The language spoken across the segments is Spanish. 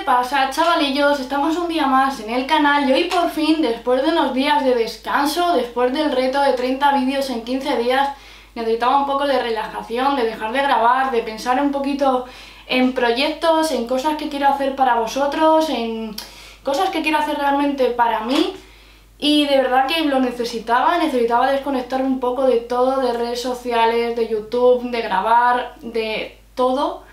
pasa, chavalillos? Estamos un día más en el canal y hoy por fin, después de unos días de descanso, después del reto de 30 vídeos en 15 días, necesitaba un poco de relajación, de dejar de grabar, de pensar un poquito en proyectos, en cosas que quiero hacer para vosotros, en cosas que quiero hacer realmente para mí. Y de verdad que lo necesitaba desconectar un poco de todo, de redes sociales, de YouTube, de grabar, de todo.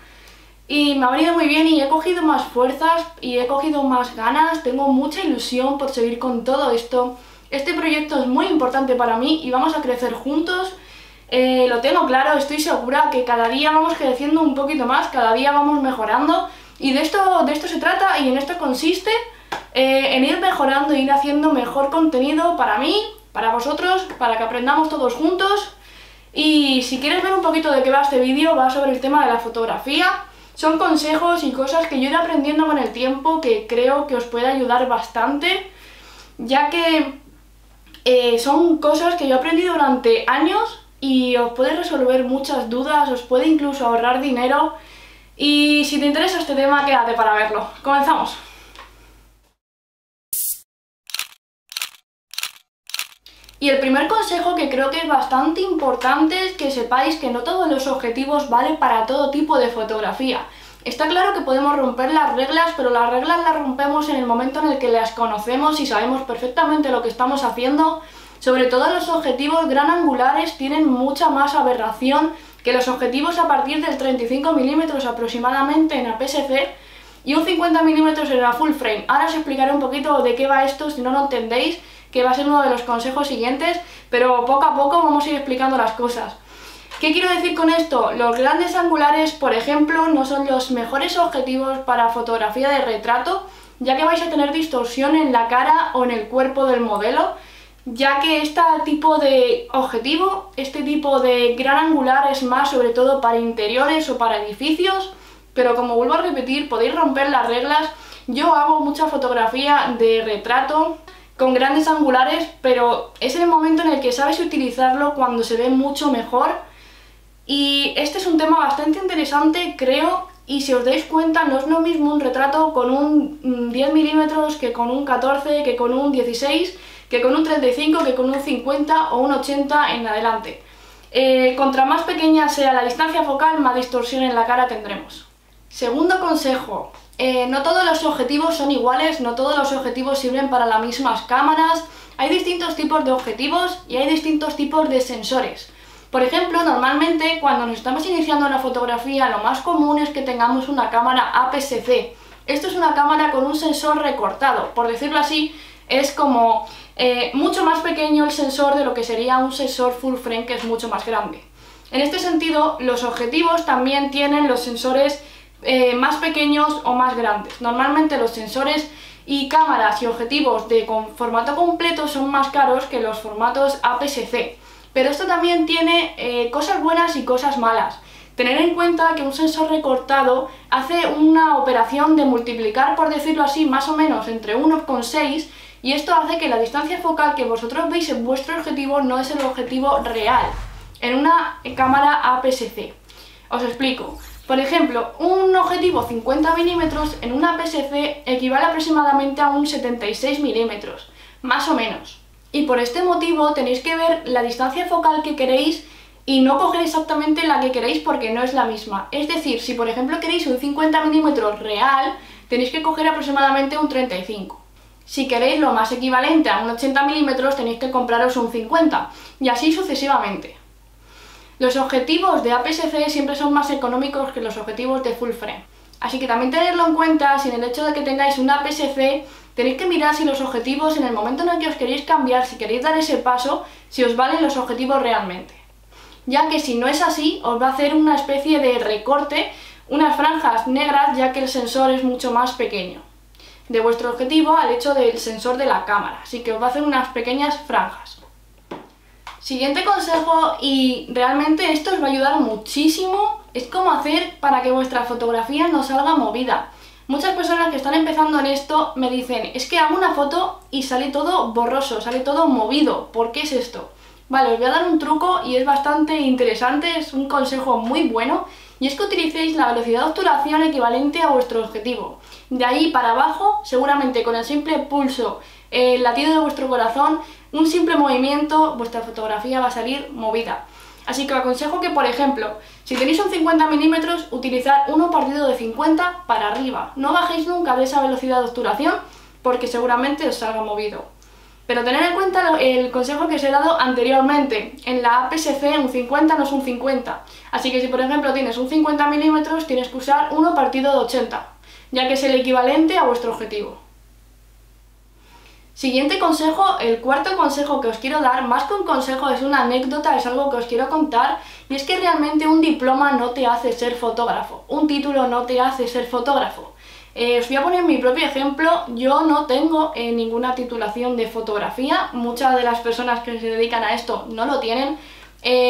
Y me ha venido muy bien y he cogido más fuerzas y he cogido más ganas, tengo mucha ilusión por seguir con todo esto. Este proyecto es muy importante para mí y vamos a crecer juntos. Lo tengo claro, estoy segura que cada día vamos creciendo un poquito más, cada día vamos mejorando. Y de esto se trata y en esto consiste, en ir mejorando, ir haciendo mejor contenido para mí, para vosotros, para que aprendamos todos juntos. Y si quieres ver un poquito de qué va este vídeo, va sobre el tema de la fotografía. Son consejos y cosas que yo he ido aprendiendo con el tiempo que creo que os puede ayudar bastante, ya que son cosas que yo he aprendido durante años y os puede resolver muchas dudas, os puede incluso ahorrar dinero. Y si te interesa este tema, quédate para verlo. ¡Comenzamos! Y el primer consejo que creo que es bastante importante es que sepáis que no todos los objetivos valen para todo tipo de fotografía. Está claro que podemos romper las reglas, pero las reglas las rompemos en el momento en el que las conocemos y sabemos perfectamente lo que estamos haciendo. Sobre todo los objetivos gran angulares tienen mucha más aberración que los objetivos a partir del 35 mm aproximadamente en APS-C y un 50 mm en la full frame. Ahora os explicaré un poquito de qué va esto si no lo entendéis, que va a ser uno de los consejos siguientes, pero poco a poco vamos a ir explicando las cosas. ¿Qué quiero decir con esto? Los grandes angulares, por ejemplo, no son los mejores objetivos para fotografía de retrato, ya que vais a tener distorsión en la cara o en el cuerpo del modelo, ya que este tipo de objetivo, este tipo de gran angular es más sobre todo para interiores o para edificios, pero como vuelvo a repetir, podéis romper las reglas. Yo hago mucha fotografía de retrato con grandes angulares, pero es el momento en el que sabes utilizarlo cuando se ve mucho mejor. Y este es un tema bastante interesante, creo, y si os dais cuenta no es lo mismo un retrato con un 10 mm que con un 14, que con un 16, que con un 35, que con un 50 o un 80 en adelante. Contra más pequeña sea la distancia focal, más distorsión en la cara tendremos. Segundo consejo. No todos los objetivos son iguales, no todos los objetivos sirven para las mismas cámaras. Hay distintos tipos de objetivos y hay distintos tipos de sensores. Por ejemplo, normalmente cuando nos estamos iniciando en la fotografía, lo más común es que tengamos una cámara APS-C. Esto es una cámara con un sensor recortado, por decirlo así, es como mucho más pequeño el sensor de lo que sería un sensor full frame, que es mucho más grande. En este sentido, los objetivos también tienen los sensores más pequeños o más grandes. Normalmente los sensores y cámaras y objetivos de formato completo son más caros que los formatos APS-C. Pero esto también tiene cosas buenas y cosas malas. Tener en cuenta que un sensor recortado hace una operación de multiplicar, por decirlo así, más o menos entre 1,6, y esto hace que la distancia focal que vosotros veis en vuestro objetivo no es el objetivo real en una cámara APS-C. Os explico. Por ejemplo, un objetivo 50 mm en una APS-C equivale aproximadamente a un 76 mm, más o menos. Y por este motivo tenéis que ver la distancia focal que queréis y no coger exactamente la que queréis porque no es la misma. Es decir, si por ejemplo queréis un 50 mm real, tenéis que coger aproximadamente un 35. Si queréis lo más equivalente a un 80 mm, tenéis que compraros un 50, y así sucesivamente. Los objetivos de APS-C siempre son más económicos que los objetivos de full frame. Así que también tenedlo en cuenta, si en el hecho de que tengáis una APS-C, tenéis que mirar si los objetivos, en el momento en el que os queréis cambiar, si queréis dar ese paso, si os valen los objetivos realmente. Ya que si no es así, os va a hacer una especie de recorte, unas franjas negras, ya que el sensor es mucho más pequeño de vuestro objetivo al hecho del sensor de la cámara. Así que os va a hacer unas pequeñas franjas. Siguiente consejo, y realmente esto os va a ayudar muchísimo, es cómo hacer para que vuestra fotografía no salga movida. Muchas personas que están empezando en esto me dicen, es que hago una foto y sale todo borroso, sale todo movido, ¿por qué es esto? Vale, os voy a dar un truco y es bastante interesante, es un consejo muy bueno y es que utilicéis la velocidad de obturación equivalente a vuestro objetivo. De ahí para abajo, seguramente con el simple pulso, el latido de vuestro corazón, un simple movimiento, vuestra fotografía va a salir movida. Así que os aconsejo que, por ejemplo, si tenéis un 50 mm, utilizar uno partido de 50 para arriba. No bajéis nunca de esa velocidad de obturación porque seguramente os salga movido. Pero tened en cuenta el consejo que os he dado anteriormente. En la APS-C un 50 no es un 50. Así que si por ejemplo tienes un 50 mm, tienes que usar uno partido de 80, ya que es el equivalente a vuestro objetivo. Siguiente consejo, el cuarto consejo que os quiero dar, más que un consejo es una anécdota, es algo que os quiero contar, y es que realmente un diploma no te hace ser fotógrafo, un título no te hace ser fotógrafo. Os voy a poner mi propio ejemplo. Yo no tengo ninguna titulación de fotografía, muchas de las personas que se dedican a esto no lo tienen.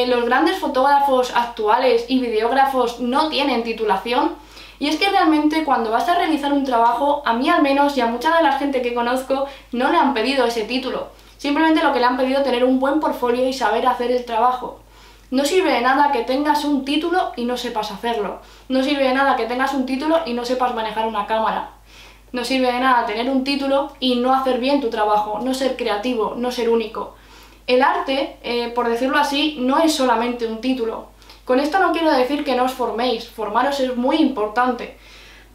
Los grandes fotógrafos actuales y videógrafos no tienen titulación. Y es que realmente cuando vas a realizar un trabajo, a mí al menos y a mucha de la gente que conozco, no le han pedido ese título. Simplemente lo que le han pedido es tener un buen portfolio y saber hacer el trabajo. No sirve de nada que tengas un título y no sepas hacerlo. No sirve de nada que tengas un título y no sepas manejar una cámara. No sirve de nada tener un título y no hacer bien tu trabajo, no ser creativo, no ser único. El arte, por decirlo así, no es solamente un título. Con esto no quiero decir que no os forméis, formaros es muy importante,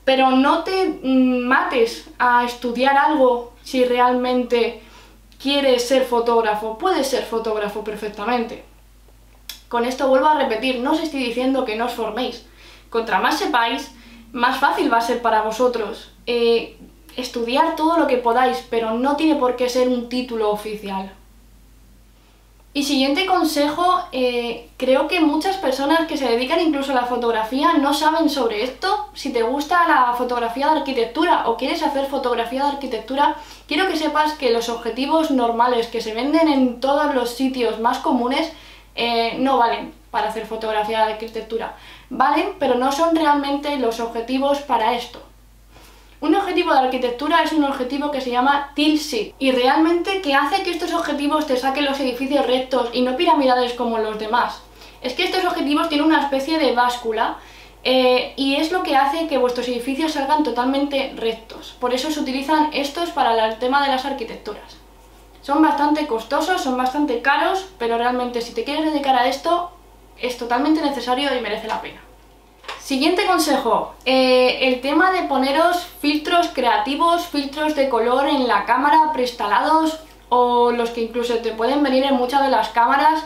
pero no te mates a estudiar algo si realmente quieres ser fotógrafo. Puedes ser fotógrafo perfectamente. Con esto vuelvo a repetir, no os estoy diciendo que no os forméis. Contra más sepáis, más fácil va a ser para vosotros. Estudiar todo lo que podáis, pero no tiene por qué ser un título oficial. Y siguiente consejo, creo que muchas personas que se dedican incluso a la fotografía no saben sobre esto. Si te gusta la fotografía de arquitectura o quieres hacer fotografía de arquitectura, quiero que sepas que los objetivos normales que se venden en todos los sitios más comunes no valen para hacer fotografía de arquitectura. Valen, pero no son realmente los objetivos para esto. Un objetivo de arquitectura es un objetivo que se llama tilt shift, y realmente ¿qué hace que estos objetivos te saquen los edificios rectos y no piramidales como los demás? Es que estos objetivos tienen una especie de báscula y es lo que hace que vuestros edificios salgan totalmente rectos. Por eso se utilizan estos para el tema de las arquitecturas. Son bastante costosos, son bastante caros, pero realmente si te quieres dedicar a esto es totalmente necesario y merece la pena. Siguiente consejo, el tema de poneros filtros creativos, filtros de color en la cámara preinstalados o los que incluso te pueden venir en muchas de las cámaras.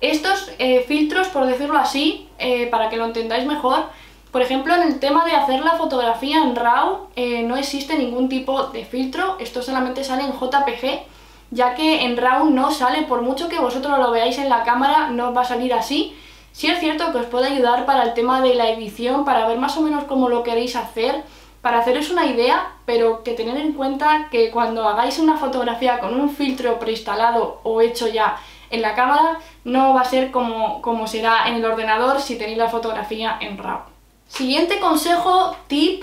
Estos filtros, por decirlo así, para que lo entendáis mejor, por ejemplo en el tema de hacer la fotografía en RAW no existe ningún tipo de filtro, esto solamente sale en JPG, ya que en RAW no sale, por mucho que vosotros lo veáis en la cámara, no va a salir así. Sí es cierto que os puede ayudar para el tema de la edición, para ver más o menos cómo lo queréis hacer, para haceros una idea, pero que tened en cuenta que cuando hagáis una fotografía con un filtro preinstalado o hecho ya en la cámara, no va a ser como será en el ordenador si tenéis la fotografía en RAW. Siguiente consejo, tip,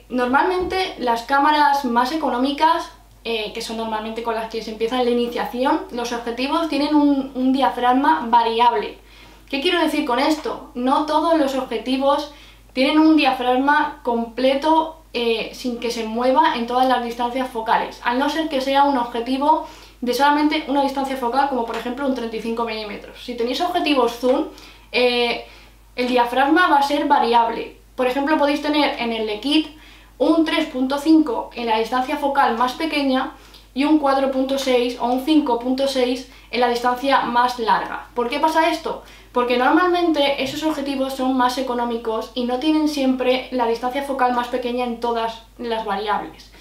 normalmente las cámaras más económicas, que son normalmente con las que se empieza la iniciación, los objetivos tienen un diafragma variable. ¿Qué quiero decir con esto? No todos los objetivos tienen un diafragma completo sin que se mueva en todas las distancias focales, al no ser que sea un objetivo de solamente una distancia focal, como por ejemplo un 35 mm. Si tenéis objetivos zoom, el diafragma va a ser variable. Por ejemplo, podéis tener en el Lekit un 3.5 en la distancia focal más pequeña y un 4.6 o un 5.6 en la distancia más larga. ¿Por qué pasa esto? Porque normalmente esos objetivos son más económicos y no tienen siempre la distancia focal más pequeña en todas las variables.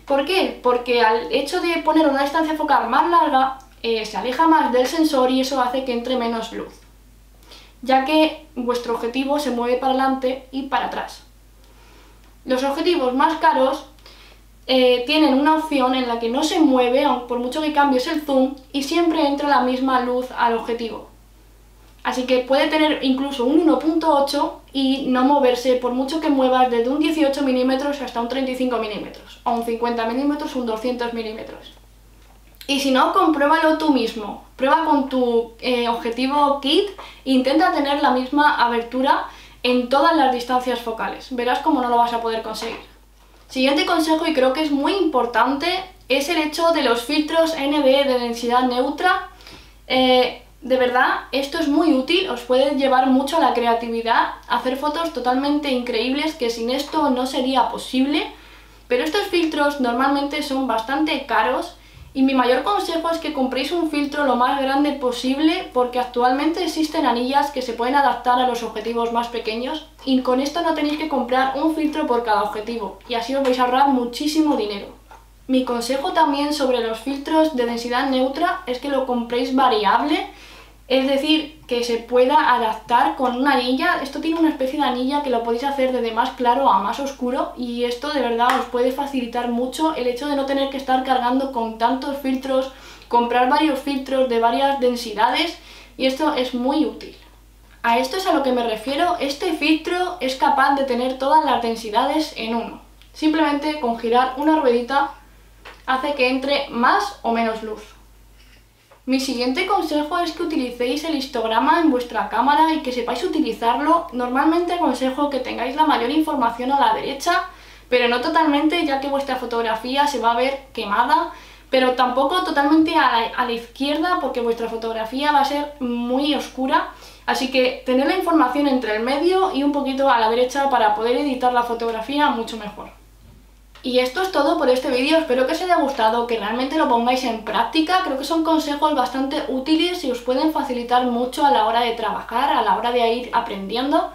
¿Por qué? Porque al hecho de poner una distancia focal más larga, se aleja más del sensor y eso hace que entre menos luz, ya que vuestro objetivo se mueve para adelante y para atrás. Los objetivos más caros tienen una opción en la que no se mueve, aunque por mucho que cambies el zoom, y siempre entra la misma luz al objetivo. Así que puede tener incluso un 1.8 y no moverse por mucho que muevas desde un 18 mm hasta un 35 mm, o un 50 mm o un 200 mm. Y si no, compruébalo tú mismo. Prueba con tu objetivo kit e intenta tener la misma abertura en todas las distancias focales. Verás cómo no lo vas a poder conseguir. Siguiente consejo, y creo que es muy importante, es el hecho de los filtros ND de densidad neutra. De verdad, esto es muy útil, os puede llevar mucho a la creatividad, hacer fotos totalmente increíbles que sin esto no sería posible, pero estos filtros normalmente son bastante caros y mi mayor consejo es que compréis un filtro lo más grande posible porque actualmente existen anillas que se pueden adaptar a los objetivos más pequeños y con esto no tenéis que comprar un filtro por cada objetivo y así os vais a ahorrar muchísimo dinero. Mi consejo también sobre los filtros de densidad neutra es que lo compréis variable. Es decir, que se pueda adaptar con una anilla. Esto tiene una especie de anilla que lo podéis hacer desde más claro a más oscuro y esto de verdad os puede facilitar mucho el hecho de no tener que estar cargando con tantos filtros, comprar varios filtros de varias densidades y esto es muy útil. A esto es a lo que me refiero, este filtro es capaz de tener todas las densidades en uno. Simplemente con girar una ruedita hace que entre más o menos luz. Mi siguiente consejo es que utilicéis el histograma en vuestra cámara y que sepáis utilizarlo. Normalmente aconsejo que tengáis la mayor información a la derecha, pero no totalmente, ya que vuestra fotografía se va a ver quemada, pero tampoco totalmente a la izquierda porque vuestra fotografía va a ser muy oscura. Así que tener la información entre el medio y un poquito a la derecha para poder editar la fotografía mucho mejor. Y esto es todo por este vídeo, espero que os haya gustado, que realmente lo pongáis en práctica. Creo que son consejos bastante útiles y os pueden facilitar mucho a la hora de trabajar, a la hora de ir aprendiendo.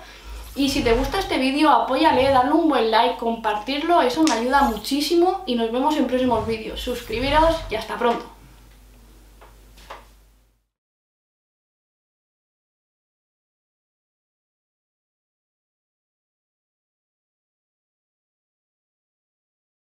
Y si te gusta este vídeo, apóyale, dale un buen like, compartirlo, eso me ayuda muchísimo y nos vemos en próximos vídeos. Suscribiros y hasta pronto.